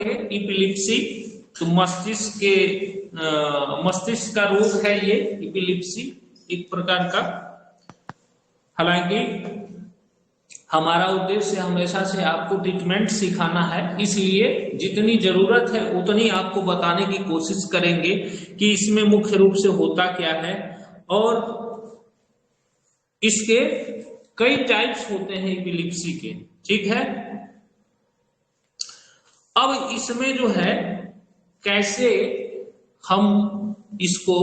इपिलिप्सी, तो मस्तिष्क का रोग है ये इपिलिप्सी एक प्रकार का। हालांकि हमारा उद्देश्य हमेशा से आपको ट्रीटमेंट सिखाना है, इसलिए जितनी जरूरत है उतनी आपको बताने की कोशिश करेंगे कि इसमें मुख्य रूप से होता क्या है, और इसके कई टाइप्स होते हैं एपिलेप्सी के। ठीक है, अब इसमें जो है कैसे हम इसको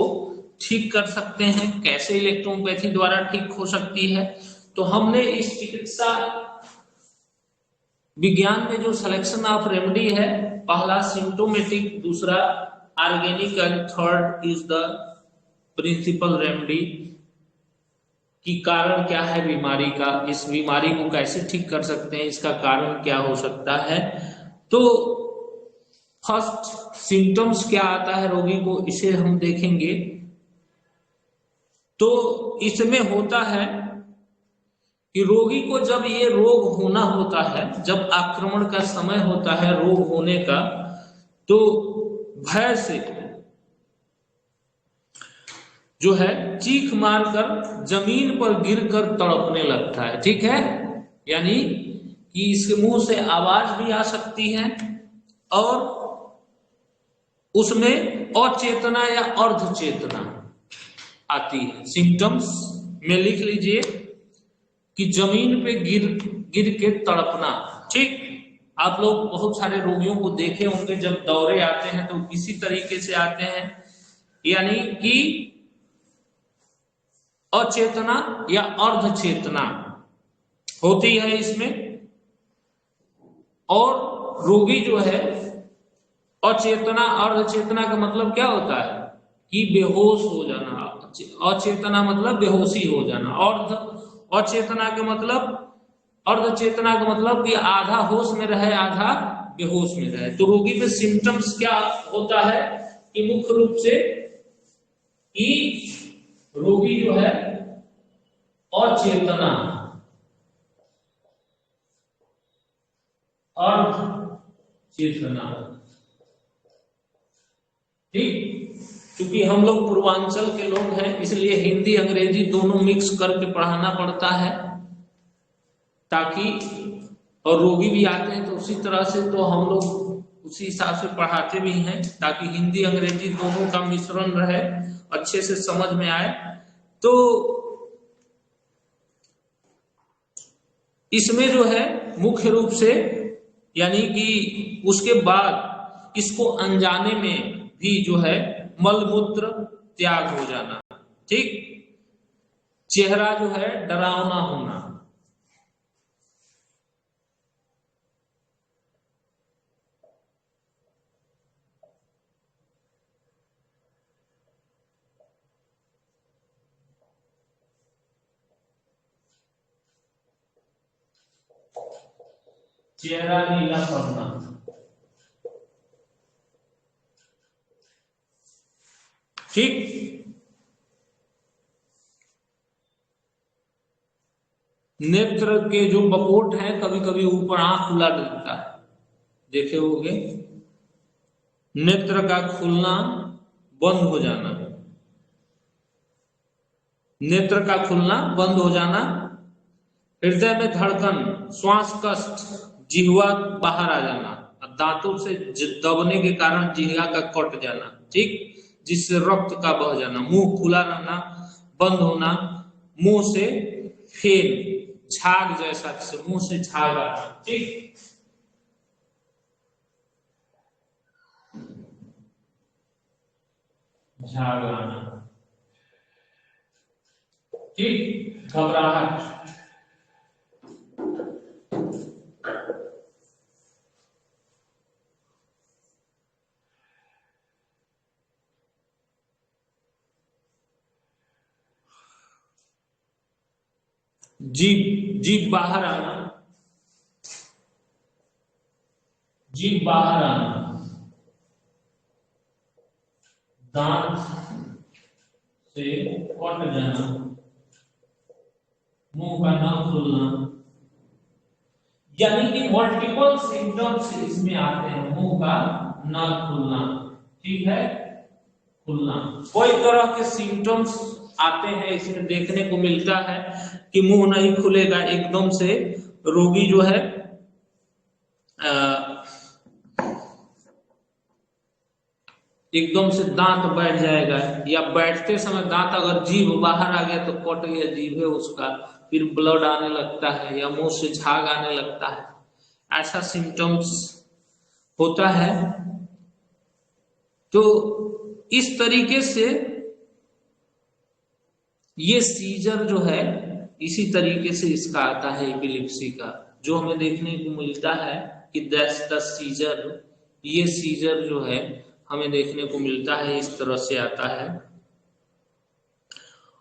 ठीक कर सकते हैं, कैसे इलेक्ट्रोपैथी द्वारा ठीक हो सकती है, तो हमने इस चिकित्सा विज्ञान में जो सिलेक्शन ऑफ रेमेडी है, पहला सिम्टोमेटिक, दूसरा organic and third is the principal remedy, कि कारण क्या है बीमारी का, इस बीमारी को कैसे ठीक कर सकते हैं, इसका कारण क्या हो सकता है। तो फर्स्ट सिम्टम्स क्या आता है रोगी को, इसे हम देखेंगे। तो इसमें होता है कि रोगी को जब ये रोग होना होता है, जब आक्रमण का समय होता है रोग होने का, तो भय से जो है चीख मारकर जमीन पर गिरकर तड़पने लगता है। ठीक है, यानी कि इसके मुंह से आवाज भी आ सकती है, और उसमें अचेतना या अर्ध चेतना आती है। सिम्टम्स में लिख लीजिए कि जमीन पे गिर गिर के तड़पना। ठीक, आप लोग बहुत सारे रोगियों को देखे होंगे, जब दौरे आते हैं तो इसी तरीके से आते हैं, यानी कि अचेतना या अर्ध चेतना होती है इसमें। और रोगी जो है अचेतना, अर्ध चेतना का मतलब क्या होता है कि बेहोश हो जाना। अचेतना मतलब बेहोशी हो जाना, अर्ध अचेतना का मतलब, अर्ध चेतना का मतलब कि आधा होश में रहे आधा बेहोश में रहे। तो रोगी पे सिम्टम्स क्या होता है कि मुख्य रूप से कि रोगी जो है अचेतना, अर्ध चेतना। ठीक, क्योंकि हम लोग पूर्वांचल के लोग हैं, इसलिए हिंदी अंग्रेजी दोनों मिक्स करके पढ़ाना पड़ता है, ताकि, और रोगी भी आते हैं तो उसी तरह से, तो हम लोग उसी हिसाब से पढ़ाते भी हैं, ताकि हिंदी अंग्रेजी दोनों का मिश्रण रहे, अच्छे से समझ में आए। तो इसमें जो है मुख्य रूप से, यानी कि उसके बाद इसको अनजाने में भी जो है मलमूत्र त्याग हो जाना। ठीक, चेहरा जो है डरावना होना, चेहरा नीला पड़ना, ठीक, नेत्र के जो बकोट हैं कभी कभी ऊपर आंख खुला दिखता है, देखे होंगे, नेत्र का खुलना बंद हो जाना, नेत्र का खुलना बंद हो जाना, हृदय में धड़कन, श्वास कष्ट, जिह्वा बाहर आ जाना, दांतों से दबने के कारण जिह्वा का कट जाना, ठीक, जिससे रक्त का बह जाना, मुंह खुला रहना, बंद होना, मुंह से फेन, झाग जैसा, जिससे मुंह से झाग आना, ठीक, झाग आना, ठीक, घबराहट, जीभ जीभ बाहर आना, जीभ बाहर आना, दांत से कट जाना, मुंह का न खुलना, यानी कि मल्टीपल सिम्टम्स इसमें आते हैं। मुंह का न खुलना, ठीक है, खुलना, कोई तरह के सिम्टम्स आते हैं इसमें देखने को मिलता है कि मुंह नहीं खुलेगा, एकदम से रोगी जो है एकदम से दांत बैठ जाएगा, या बैठते समय दांत अगर जीभ बाहर आ गया तो कट गया जीभ है उसका, फिर ब्लड आने लगता है या मुंह से झाग आने लगता है, ऐसा सिम्टम्स होता है। तो इस तरीके से ये सीजर जो है इसी तरीके से इसका आता है एपिलेप्सी का, जो हमें देखने को मिलता है कि दैट्स द सीजर, ये सीजर जो है हमें देखने को मिलता है, इस तरह से आता है।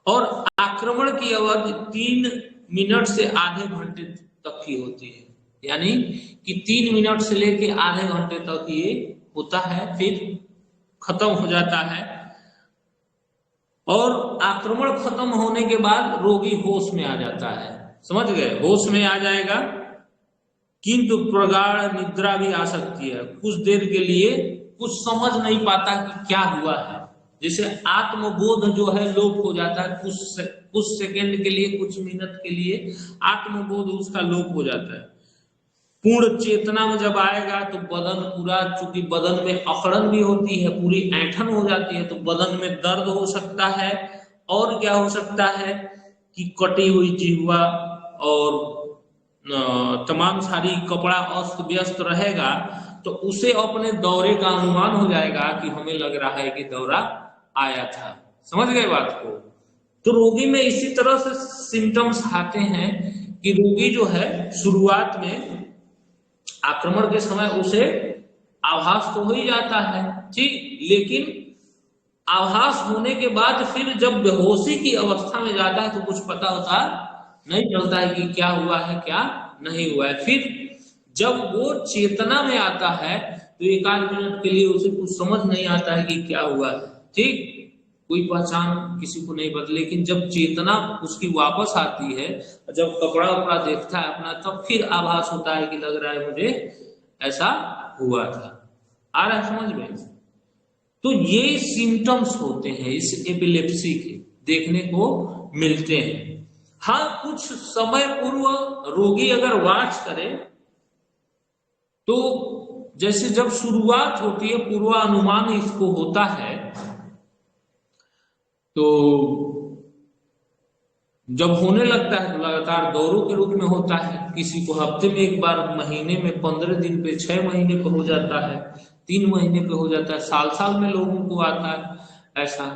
और आक्रमण की अवधि 3 मिनट से आधे घंटे तक की होती है, यानी कि 3 मिनट से लेके आधे घंटे तक ये होता है, फिर खत्म हो जाता है। और आक्रमण खत्म होने के बाद रोगी होश में आ जाता है, समझ गए, होश में आ जाएगा, किंतु प्रगाढ़ निद्रा भी आ सकती है। कुछ देर के लिए कुछ समझ नहीं पाता कि क्या हुआ है, जैसे आत्मबोध जो है लोप हो जाता है, कुछ सेकंड के लिए, कुछ मिनट के लिए आत्मबोध उसका लोप हो जाता है। पूर्ण चेतना में जब आएगा तो बदन पूरा, चूंकि बदन में अकड़न भी होती है, पूरी ऐंठन हो जाती है, तो बदन में दर्द हो सकता है। और क्या हो सकता है कि कटी हुई जिह्वा और तमाम सारी कपड़ा अस्त व्यस्त रहेगा, तो उसे अपने दौरे का अनुमान हो जाएगा कि हमें लग रहा है कि दौरा आया था। समझ गए बात को? तो रोगी में इसी तरह से सिम्टम्स आते हैं कि रोगी जो है शुरुआत में आक्रमण के समय उसे आभास तो हो ही जाता है, ठीक, लेकिन आभास होने के बाद फिर जब बेहोशी की अवस्था में जाता है तो कुछ पता होता नहीं चलता है कि क्या हुआ है क्या नहीं हुआ है। फिर जब वो चेतना में आता है तो 1-8 मिनट के लिए उसे कुछ समझ नहीं आता है कि क्या हुआ है, ठीक, कोई पहचान किसी को नहीं पता, लेकिन जब चेतना उसकी वापस आती है, जब कपड़ा उपड़ा देखता है अपना, तब फिर आभास होता है कि लग रहा है मुझे ऐसा हुआ था। आ रहा है समझ में? तो ये सिम्टम्स होते हैं इस एपिलेप्सी के, देखने को मिलते हैं। हाँ, कुछ समय पूर्व रोगी अगर वाच करे तो जैसे जब शुरुआत होती है, पूर्वानुमान इसको होता है, तो जब होने लगता है तो लगातार दौरों के रूप में होता है, किसी को हफ्ते में एक बार, महीने में 15 दिन पे, 6 महीने पे हो जाता है, 3 महीने पे हो जाता है, साल साल में लोगों को आता है ऐसा।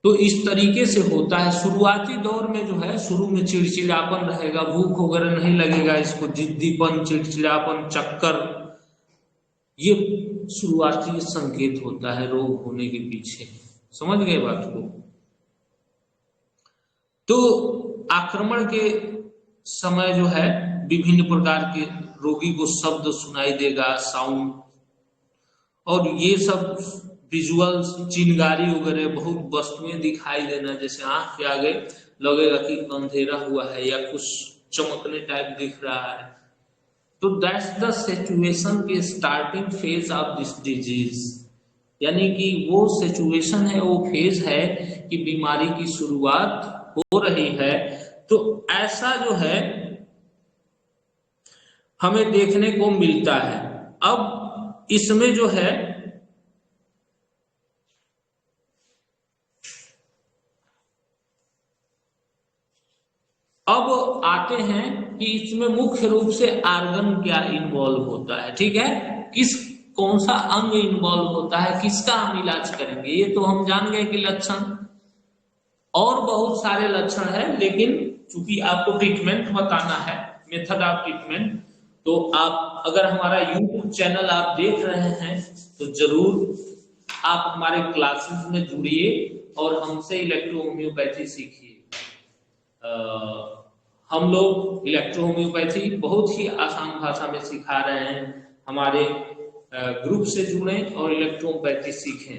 तो इस तरीके से होता है। शुरुआती दौर में जो है, शुरू में चिड़चिड़ापन रहेगा, भूख वगैरह नहीं लगेगा इसको, जिद्दीपन, चिड़चिड़ापन, चक्कर, ये शुरुआती संकेत होता है रोग होने के पीछे। समझ गए बात को? तो आक्रमण के समय जो है विभिन्न प्रकार के रोगी को शब्द सुनाई देगा, साउंड, और ये सब विजुअल्स, चिंगारी वगैरह बहुत वस्तुएं दिखाई देना, जैसे आंख के आगे लगेगा कि अंधेरा हुआ है या कुछ चमकने टाइप दिख रहा है। तो दैट्स द सिचुएशन के starting phase of this disease, यानी कि वो सिचुएशन है, वो फेज है कि बीमारी की शुरुआत हो रही है। तो ऐसा जो है हमें देखने को मिलता है। अब इसमें जो है अब आते हैं कि इसमें मुख्य रूप से आर्गन क्या इन्वॉल्व होता है, ठीक है, कौन सा अंग इन्वॉल्व होता है, किसका हम इलाज करेंगे, ये तो हम जान गए कि लक्षण, और बहुत सारे लक्षण है, लेकिन चूंकि आपको ट्रीटमेंट बताना है, मेथड ऑफ ट्रीटमेंट, तो आप अगर हमारा यूट्यूब चैनल आप देख रहे हैं तो जरूर आप हमारे क्लासेस में जुड़िए और हमसे इलेक्ट्रो होम्योपैथी सीखिए। हम लोग इलेक्ट्रो होम्योपैथी बहुत ही आसान भाषा में सिखा रहे हैं, हमारे ग्रुप से जुड़े और इलेक्ट्रो होम्योपैथी सीखें।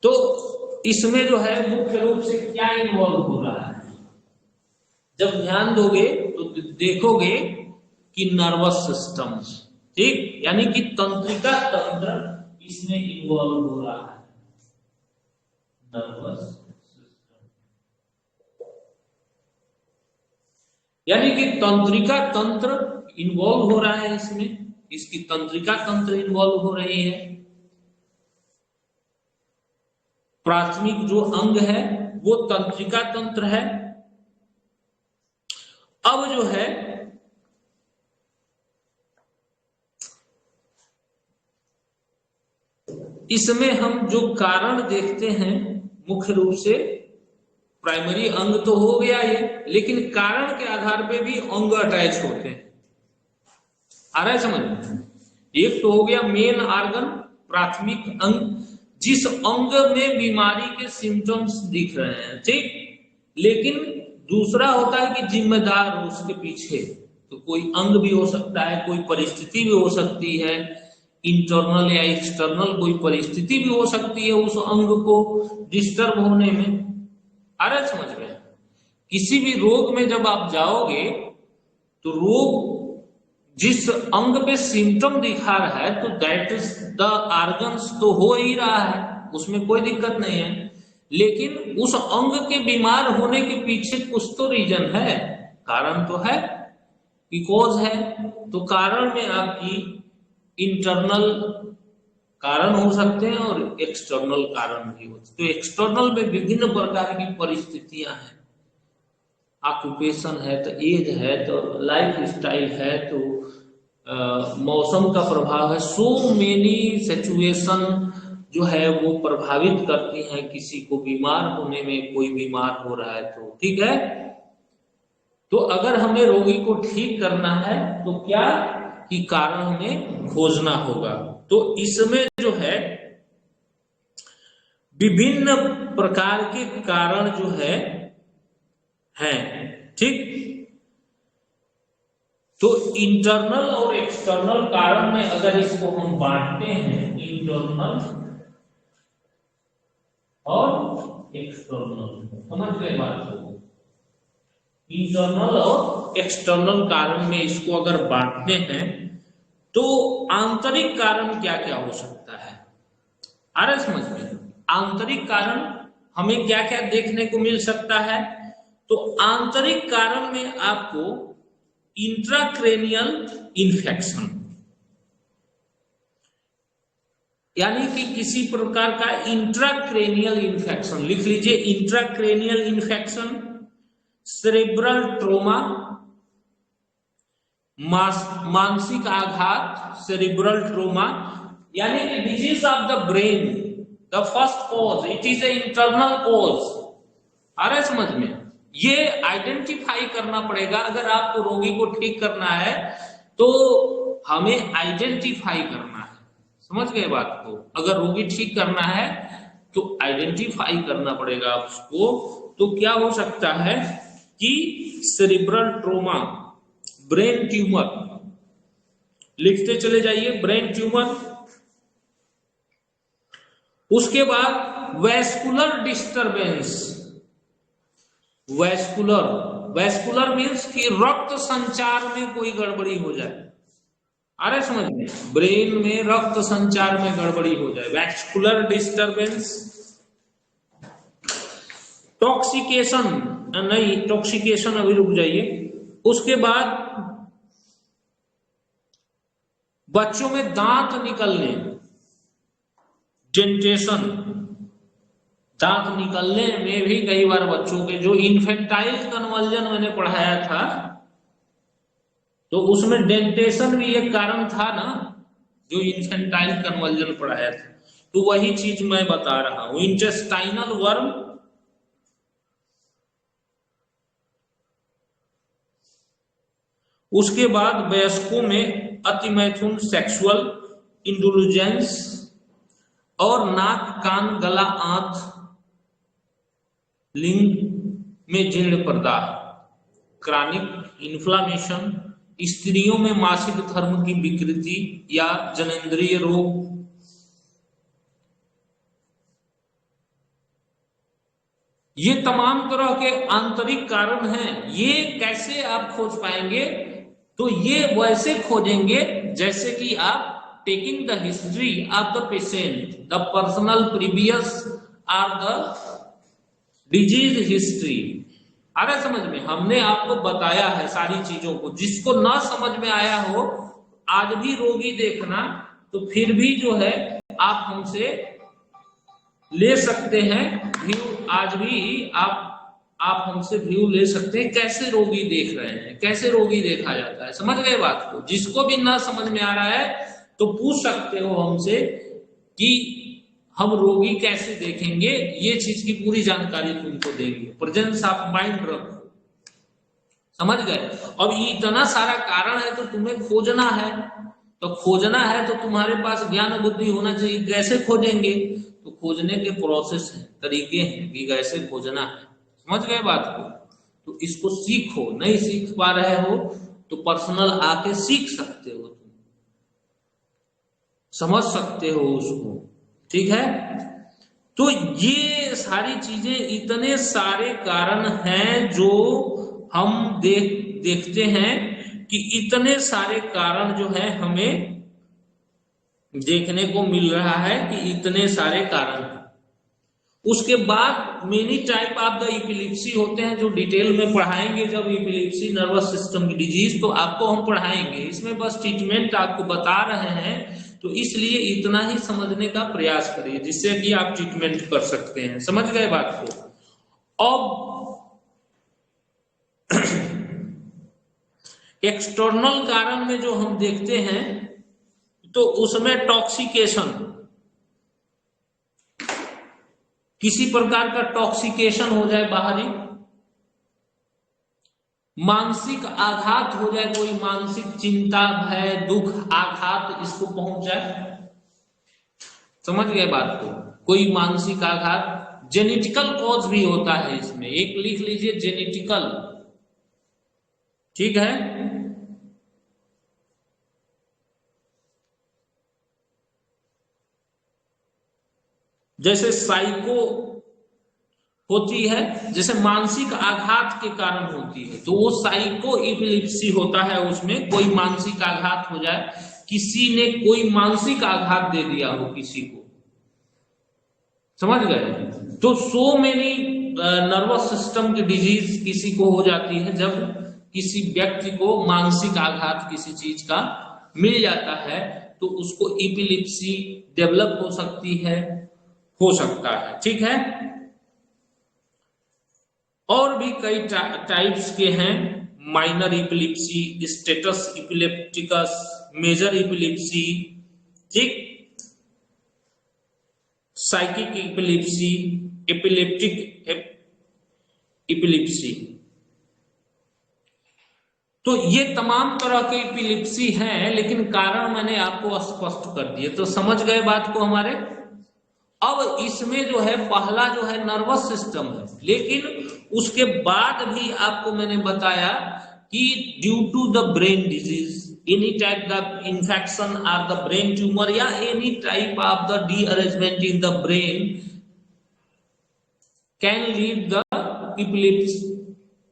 तो इसमें जो है मुख्य रूप से क्या इन्वॉल्व हो रहा है, जब ध्यान दोगे तो देखोगे कि नर्वस सिस्टम, ठीक, यानी कि तंत्रिका तंत्र इसमें इन्वॉल्व हो रहा है, नर्वस सिस्टम, यानी कि तंत्रिका तंत्र इन्वॉल्व हो रहा है इसमें, इसकी तंत्रिका तंत्र इन्वॉल्व हो रही है। प्राथमिक जो अंग है वो तंत्रिका तंत्र है। अब जो है इसमें हम जो कारण देखते हैं मुख्य रूप से प्राइमरी अंग तो हो गया ये, लेकिन कारण के आधार पे भी अंग अटैच होते हैं। आ रहा है समझ में? एक तो हो गया मेन ऑर्गन, प्राथमिक अंग, जिस अंग में बीमारी के सिम्टम्स दिख रहे हैं, ठीक, लेकिन दूसरा होता है कि जिम्मेदार उसके पीछे, तो कोई अंग भी हो सकता है, कोई परिस्थिति भी हो सकती है, इंटरनल या एक्सटर्नल कोई परिस्थिति भी हो सकती है उस अंग को डिस्टर्ब होने में। आ रहा है समझ में? किसी भी रोग में जब आप जाओगे तो रोग जिस अंग पे सिम्टम दिखा रहा है तो दैट इज द ऑर्गन्स, तो हो ही रहा है, उसमें कोई दिक्कत नहीं है, लेकिन उस अंग के बीमार होने के पीछे कुछ तो रीजन है, कारण तो है, कॉज है। तो कारण में आपकी इंटरनल कारण हो सकते हैं और एक्सटर्नल कारण भी होते हैं। तो एक्सटर्नल में विभिन्न प्रकार की परिस्थितियां हैं, ऑक्यूपेशन है तो एज है तो लाइफ स्टाइल है तो मौसम का प्रभाव है, सो मेनी सिचुएशन जो है वो प्रभावित करती हैं किसी को बीमार होने में, कोई बीमार हो रहा है तो, ठीक है। तो अगर हमें रोगी को ठीक करना है तो क्या कि कारण हमें खोजना होगा। तो इसमें जो है विभिन्न प्रकार के कारण जो है हैं, ठीक। तो इंटरनल और एक्सटर्नल कारण में अगर इसको हम बांटते हैं, इंटरनल और एक्सटर्नल, समझ गए बात को? इंटरनल और एक्सटर्नल कारण में इसको अगर बांटते हैं तो आंतरिक कारण क्या क्या हो सकता है, आ रहा है समझ में? आंतरिक कारण हमें क्या क्या देखने को मिल सकता है? तो आंतरिक कारण में आपको इंट्राक्रेनियल इन्फेक्शन, यानी कि किसी प्रकार का इंट्राक्रेनियल इन्फेक्शन, लिख लीजिए इंट्राक्रेनियल इन्फेक्शन, सेरेब्रल ट्रोमा, मानसिक आघात, सेरेब्रल ट्रोमा, यानी कि disease of the brain, the first cause, it is a internal cause. आ रहा है समझ में? ये आइडेंटिफाई करना पड़ेगा। अगर आपको रोगी को ठीक करना है तो हमें आइडेंटिफाई करना है, समझ गए बात को? अगर रोगी ठीक करना है तो आइडेंटिफाई करना पड़ेगा उसको। तो क्या हो सकता है कि सेरिब्रल ट्रोमा, ब्रेन ट्यूमर, लिखते चले जाइए, ब्रेन ट्यूमर। उसके बाद vascular disturbance, vascular, vascular means कि रक्त संचार में कोई गड़बड़ी हो जाए, आ रहा है समझ में? ब्रेन में रक्त संचार में गड़बड़ी हो जाए, वैस्कुलर डिस्टरबेंस। टॉक्सिकेशन, नहीं टॉक्सिकेशन अभी रुक जाइए। उसके बाद बच्चों में दांत निकलने, डेंटेशन, दांत निकलने में भी कई बार बच्चों के, जो इन्फेंटाइल कन्वर्जन मैंने पढ़ाया था तो उसमें डेंटेशन भी एक कारण था ना, जो इन्फेंटाइल कन्वर्जन पढ़ाया था, तो वही चीज मैं बता रहा हूं, इंटेस्टाइनल वर्म। उसके बाद वयस्कों में अतिमैथुन, सेक्सुअल इंडुलजेंस, और नाक, कान, गला, आंत, लिंग में जीर्ण प्रदाह, क्रॉनिक इन्फ्लामेशन, स्त्रियों में मासिक धर्म की विकृति या जनेंद्रिय रोग, ये तमाम तरह के आंतरिक कारण हैं, ये कैसे आप खोज पाएंगे? तो ये वैसे खोजेंगे जैसे कि आप taking the history of the patient, the personal previous or the disease history. आ रहा समझ में? हमने आपको बताया है सारी चीजों को, जिसको ना समझ में आया हो आज भी रोगी देखना, तो फिर भी जो है आप हमसे ले सकते हैं व्यू, आज भी आप हमसे व्यू ले सकते हैं कैसे रोगी देख रहे हैं, कैसे रोगी देखा जाता है। समझ गए बात को? जिसको भी ना समझ में आ रहा है तो पूछ सकते हो हमसे कि हम रोगी कैसे देखेंगे, ये चीज की पूरी जानकारी तुमको देंगे। प्रेजेंस ऑफ माइंड रखो, समझ गए? अब इतना सारा कारण है तो तुम्हें खोजना है, तो खोजना है तो तुम्हारे पास ज्ञान बुद्धि होना चाहिए। कैसे खोजेंगे? तो खोजने के प्रोसेस हैं, तरीके हैं कि कैसे खोजना है। समझ गए बात को? तो इसको सीखो। नहीं सीख पा रहे हो तो पर्सनल आके सीख सकते हो, तुम समझ सकते हो उसको, ठीक है? तो ये सारी चीजें, इतने सारे कारण हैं जो हम देखते हैं कि इतने सारे कारण जो है हमें देखने को मिल रहा है कि इतने सारे कारण हैं। उसके बाद मेनी टाइप ऑफ द इपिलिप्सी होते हैं, जो डिटेल में पढ़ाएंगे जब इपिलिप्सी नर्वस सिस्टम की डिजीज, तो आपको हम पढ़ाएंगे। इसमें बस ट्रीटमेंट आपको बता रहे हैं, तो इसलिए इतना ही समझने का प्रयास करिए जिससे कि आप ट्रीटमेंट कर सकते हैं। समझ गए बात को? अब एक्सटर्नल कारण में जो हम देखते हैं तो उसमें टॉक्सिकेशन, किसी प्रकार का टॉक्सिकेशन हो जाए बाहरी, मानसिक आघात हो जाए, कोई मानसिक चिंता, भय, दुख, आघात इसको पहुंच जाए। समझ गए बात को? कोई मानसिक आघात, जेनेटिकल कॉज भी होता है इसमें, एक लिख लीजिए जेनेटिकल, ठीक है? जैसे साइको होती है, जैसे मानसिक आघात के कारण होती है, तो वो साइको इपिलिप्सी होता है। उसमें कोई मानसिक आघात हो जाए, किसी ने कोई मानसिक आघात दे दिया हो किसी को, समझ गए? तो सो मेनी नर्वस सिस्टम की डिजीज किसी को हो जाती है जब किसी व्यक्ति को मानसिक आघात किसी चीज का मिल जाता है, तो उसको इपिलिप्सी डेवलप हो सकती है, हो सकता है, ठीक है? और भी कई टाइप्स के हैं, माइनर इपिलिप्सी, स्टेटस इपिलेप्टिकस, मेजर इपिलिप्सी, ठीक, साइकिक इपिलिप्सी, एपिलेप्टिक इपिलिप्सी। तो ये तमाम तरह के इपिलिप्सी हैं, लेकिन कारण मैंने आपको स्पष्ट कर दिए, तो समझ गए बात को हमारे? अब इसमें जो है पहला जो है नर्वस सिस्टम है, लेकिन उसके बाद भी आपको मैंने बताया कि due to the brain disease, any type the infection और द ब्रेन ट्यूमर या any type of the derangement in the brain can lead the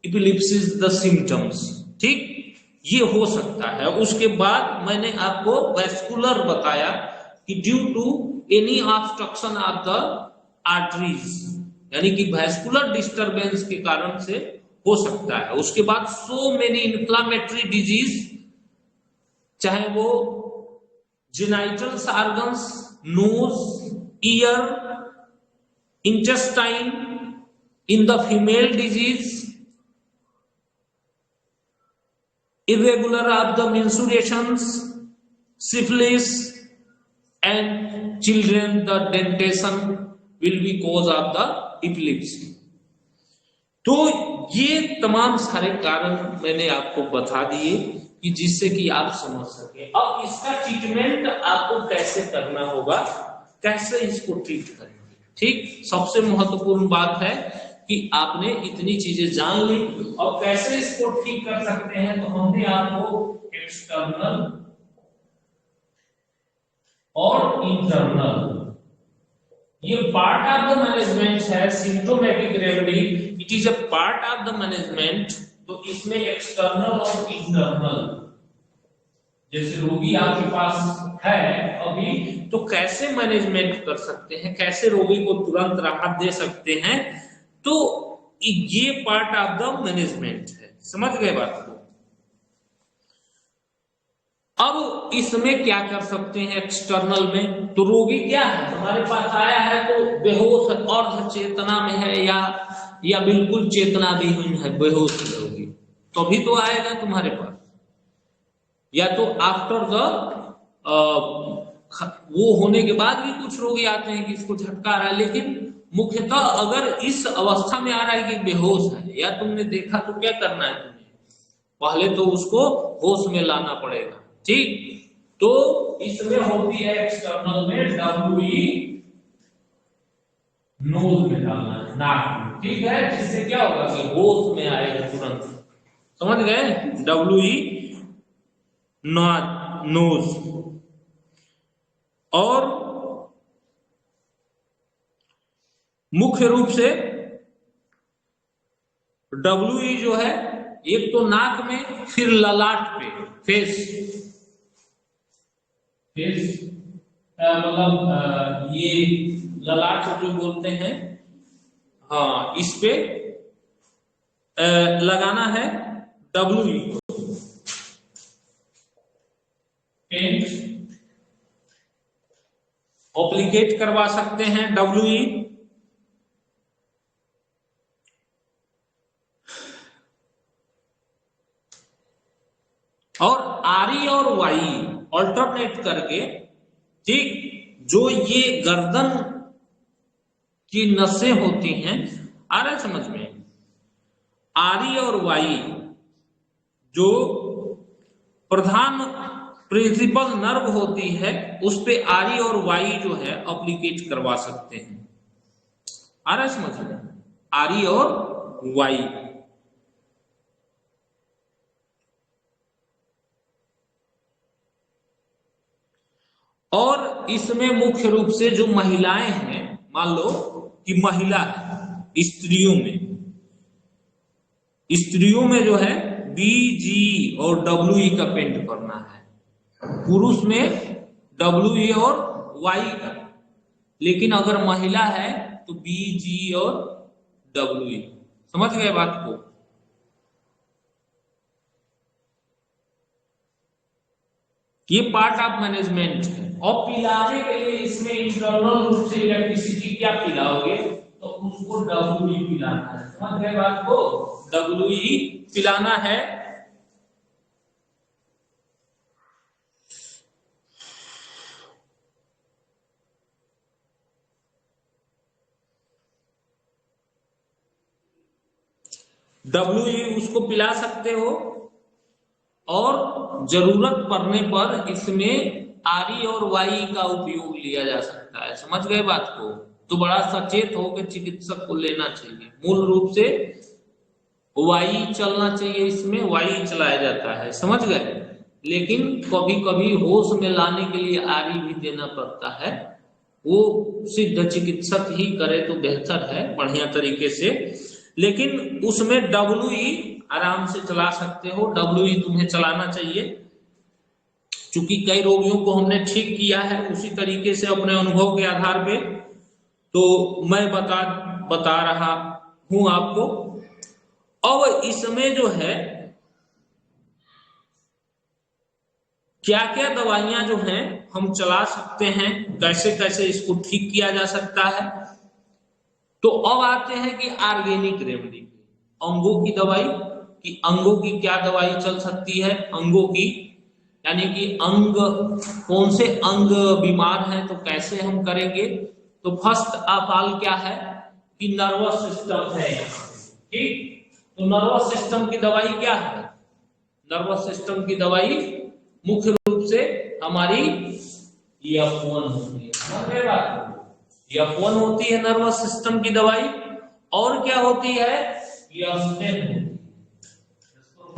epilepsies the symptoms, ठीक, ये हो सकता है। उसके बाद मैंने आपको वैस्कुलर बताया कि due to any obstruction of the arteries, यानी कि वैस्कुलर डिस्टरबेंस के कारण से हो सकता है। उसके बाद सो मेनी इन्फ्लामेटरी डिजीज, चाहे वो genital organs, nose, ear, intestine, in the female disease, irregular of the menstruations, syphilis, and children the dentation will be cause of the epilepsy। तो ये तमाम सारे कारण मैंने आपको बता दिए कि जिससे कि आप समझ सके। अब इसका ट्रीटमेंट आपको कैसे करना होगा, कैसे इसको ट्रीट करेंगे, ठीक। सबसे महत्वपूर्ण बात है कि आपने इतनी चीजें जान ली, और कैसे इसको ठीक कर सकते हैं, तो हमने आपको एक्सटर्नल और इंटरनल ये पार्ट ऑफ द मैनेजमेंट है symptomatic remedy, it is a part of the management. तो इसमें एक्सटर्नल और इंटरनल, जैसे रोगी आपके पास है अभी, तो कैसे मैनेजमेंट कर सकते हैं, कैसे रोगी को तुरंत राहत दे सकते हैं, तो ये पार्ट ऑफ द मैनेजमेंट है। समझ गए बात को। अब इसमें क्या कर सकते हैं एक्सटर्नल में, तो रोगी क्या है हमारे पास आया है तो बेहोश अर्ध चेतना में है या बिल्कुल चेतना भी हुई है, बेहोश होगी तो भी तो आएगा तुम्हारे पास, या तो आफ्टर द वो होने के बाद भी कुछ रोगी आते हैं कि इसको झटका रहा है, लेकिन मुख्यतः अगर इस अवस्था में आ रहा है कि बेहोश है या तुमने देखा, तो क्या करना है तुम्हें, पहले तो उसको होश में लाना पड़ेगा। ठीक, तो इसमें होती है एक्सटर्नल में डब्ल्यूई नोज में डालना है, नाक में, ठीक है, जिससे क्या होगा कि होश में आएगा तुरंत। समझ गए, डब्ल्यूई नोज। और मुख्य रूप से डब्ल्यूई जो है एक तो नाक में, फिर ललाट पे, फेस मतलब ये ललाट जो बोलते हैं, हाँ, इस पे लगाना है डब्ल्यूई को, पेंट एप्लीकेट करवा सकते हैं डब्ल्यूई। और आरी और वाई ऑल्टरनेट करके, ठीक, जो ये गर्दन की नसें होती हैं, आ रहा है समझ में, आरी और वाई जो प्रधान प्रिंसिपल नर्व होती है, उस पे आरी और वाई जो है एप्लीकेट करवा सकते हैं। आ रहा है समझ में, आरी और वाई। और इसमें मुख्य रूप से जो महिलाएं हैं, मान लो कि महिला है, स्त्रियों में जो है बी, जी और डब्ल्यू का पेंट करना है, पुरुष में डब्ल्यू और वाई का, लेकिन अगर महिला है तो बी, जी और डब्ल्यू। समझ गए बात को। ये पार्ट ऑफ मैनेजमेंट है। और पिलाने के लिए इसमें इंटरनल रूप से इलेक्ट्रिसिटी क्या पिलाओगे, तो उसको डब्ल्यूई पिलाना है। समझ गए बात को, डब्ल्यूई पिलाना है। डब्ल्यूई उसको पिला सकते हो, और जरूरत पड़ने पर इसमें आरी और वाई का उपयोग लिया जा सकता है। समझ गए बात को। तो बड़ा सचेत होकर चिकित्सक को लेना चाहिए। मूल रूप से वाई चलना चाहिए, इसमें वाई चलाया जाता है। समझ गए, लेकिन कभी कभी होश में लाने के लिए आरी भी देना पड़ता है। वो सिद्ध चिकित्सक ही करे तो बेहतर है, बढ़िया तरीके से। लेकिन उसमें डब्ल्यूई आराम से चला सकते हो, डब्ल्यूई तुम्हें चलाना चाहिए। चूंकि कई रोगियों को हमने ठीक किया है उसी तरीके से अपने अनुभव के आधार पे, तो मैं बता रहा हूं आपको। अब इसमें जो है क्या क्या दवाइयां जो हैं हम चला सकते हैं, कैसे कैसे इसको ठीक किया जा सकता है। तो अब आते हैं कि ऑर्गेनिक रेमेडी, अंगों की दवाई, कि अंगों की क्या दवाई चल सकती है। अंगों की यानी कि अंग, कौन से अंग बीमार हैं तो कैसे हम करेंगे। तो फर्स्ट ऑफ ऑल क्या है कि नर्वस सिस्टम है यहाँ, ठीक। तो नर्वस सिस्टम की दवाई क्या है, नर्वस सिस्टम की दवाई मुख्य रूप से हमारी F1 होती है। F1 होती है नर्वस सिस्टम की दवाई। और क्या होती है, F10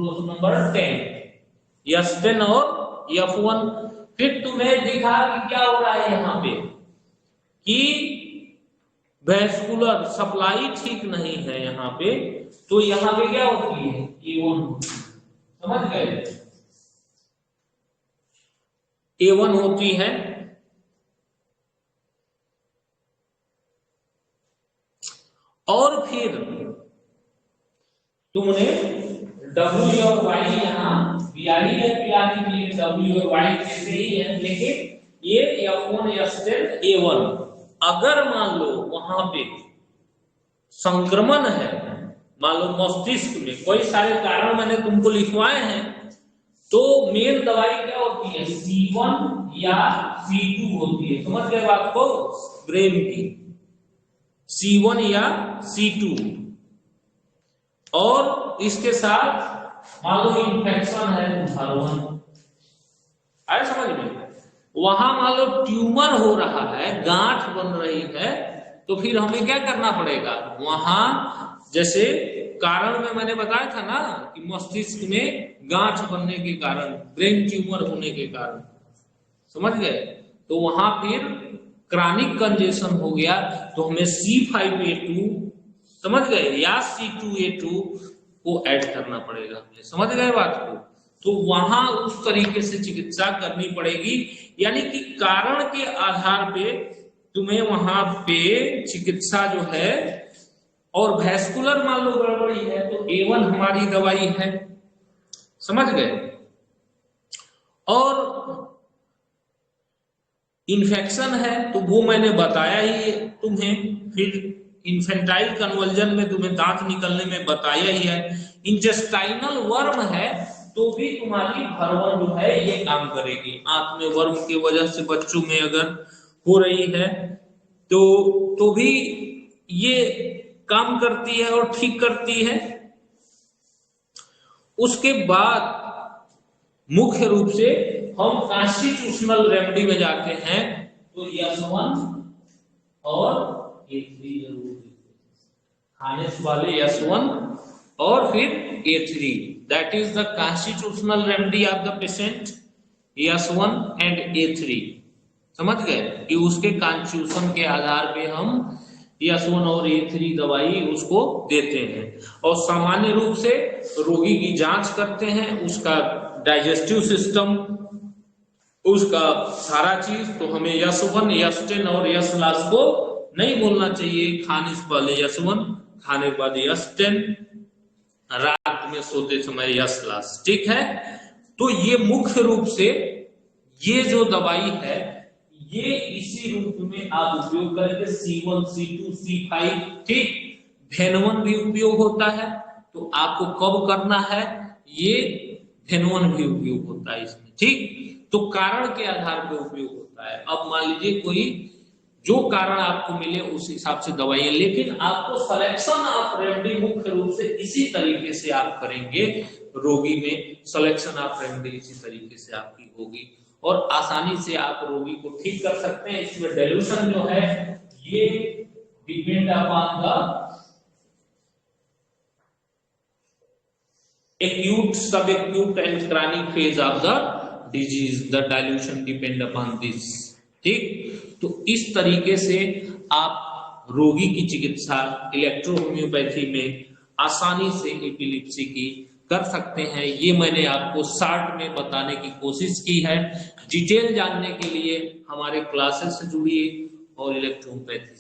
नंबर 10, F10 और F1। फिर तुम्हें दिखा कि क्या हो रहा है यहाँ पे, कि वेस्कुलर सप्लाई ठीक नहीं है यहाँ पे, तो यहाँ पे क्या होती है, A1 होती है। समझ गए, A1 होती है। और फिर तुमने W और Y यहाँ बियाली है पिलाने के लिए, W और Y जैसे ही है, लेकिन ये F1 F10 A1 अगर मान लो वहां पे संक्रमण है, मान लो मस्तिष्क में, कोई सारे कारण मैंने तुमको लिखवाए हैं, तो मेन दवाई क्या होती है, C1 या C2 होती है। समझ गए बात को, ब्रेन की C1 या C2। और इसके साथ मान लो इन्फेक्शन है हार्मोन, आए समझ में, वहां मान लो ट्यूमर हो रहा है, गांठ बन रही है, तो फिर हमें क्या करना पड़ेगा वहां, जैसे कारण में मैंने बताया था ना कि मस्तिष्क में गांठ बनने के कारण, ब्रेन ट्यूमर होने के कारण, समझ गए, तो वहां फिर क्रॉनिक कंजेशन हो गया, तो हमें C5A2 समझ गए या C2A2 को ऐड करना पड़ेगा हमें। समझ गए बात को, तो वहां उस तरीके से चिकित्सा करनी पड़ेगी, यानी कि कारण के आधार पे तुम्हें वहां पे चिकित्सा जो है। और वैस्कुलर मान लो गड़बड़ी है तो A1 हमारी दवाई है, समझ गए। और इन्फेक्शन है तो वो मैंने बताया ही तुम्हें, फिर इन्फेंटाइल कन्वर्जन में तुम्हें दांत निकलने में बताया ही है। इंटेस्टाइनल वर्म है तो भी तुम्हारी भरवन जो है ये काम करेगी, आंत में वर्म की वजह से बच्चों में अगर हो रही है तो भी ये काम करती है और ठीक करती है। उसके बाद मुख्य रूप से हम कॉन्स्टिट्यूशनल रेमेडी में जाते हैं, तो S1 और A3 जरूर खाने वाले, S1 और फिर A3, that is the constitutional remedy of the patient, S1 and A3। समझ गए कि उसके कॉन्स्टिट्यूशन के आधार पे हम S1 और A3 दवाई उसको देते हैं। और सामान्य रूप से रोगी की जांच करते हैं, उसका डाइजेस्टिव सिस्टम, उसका सारा चीज, तो हमें S1 S10 और S लास्ट को नहीं बोलना चाहिए। खाने से पहले S1, खाने के बाद S10, रात में सोते समय S लास्ट, ठीक है। तो ये मुख्य रूप से ये जो दवाई है ये इसी रूप में आप उपयोग करेंगे, C1 C2 C5, ठीक। भेनवन भी उपयोग होता है, तो आपको कब करना है, ये भेनवन भी उपयोग होता है इसमें, ठीक। तो कारण के आधार पर उपयोग होता है। अब मान लीजिए कोई जो कारण आपको मिले उस हिसाब से दवाइयां, लेकिन आपको सिलेक्शन ऑफ रेमेडी मुख्य रूप से इसी तरीके से आप करेंगे, रोगी में सिलेक्शन ऑफ रेमेडी इसी तरीके से आपकी होगी और आसानी से आप रोगी को ठीक कर सकते हैं। इसमें डाइल्यूशन जो है ये depend upon the acute, subacute and chronic phase of the disease, the dilution depend upon this, ठीक। तो इस तरीके से आप रोगी की चिकित्सा इलेक्ट्रो होम्योपैथी में आसानी से एपिलेप्सी की कर सकते हैं। ये मैंने आपको शॉर्ट में बताने की कोशिश की है। डिटेल जानने के लिए हमारे क्लासेस से जुड़िए और इलेक्ट्रो होम्योपैथी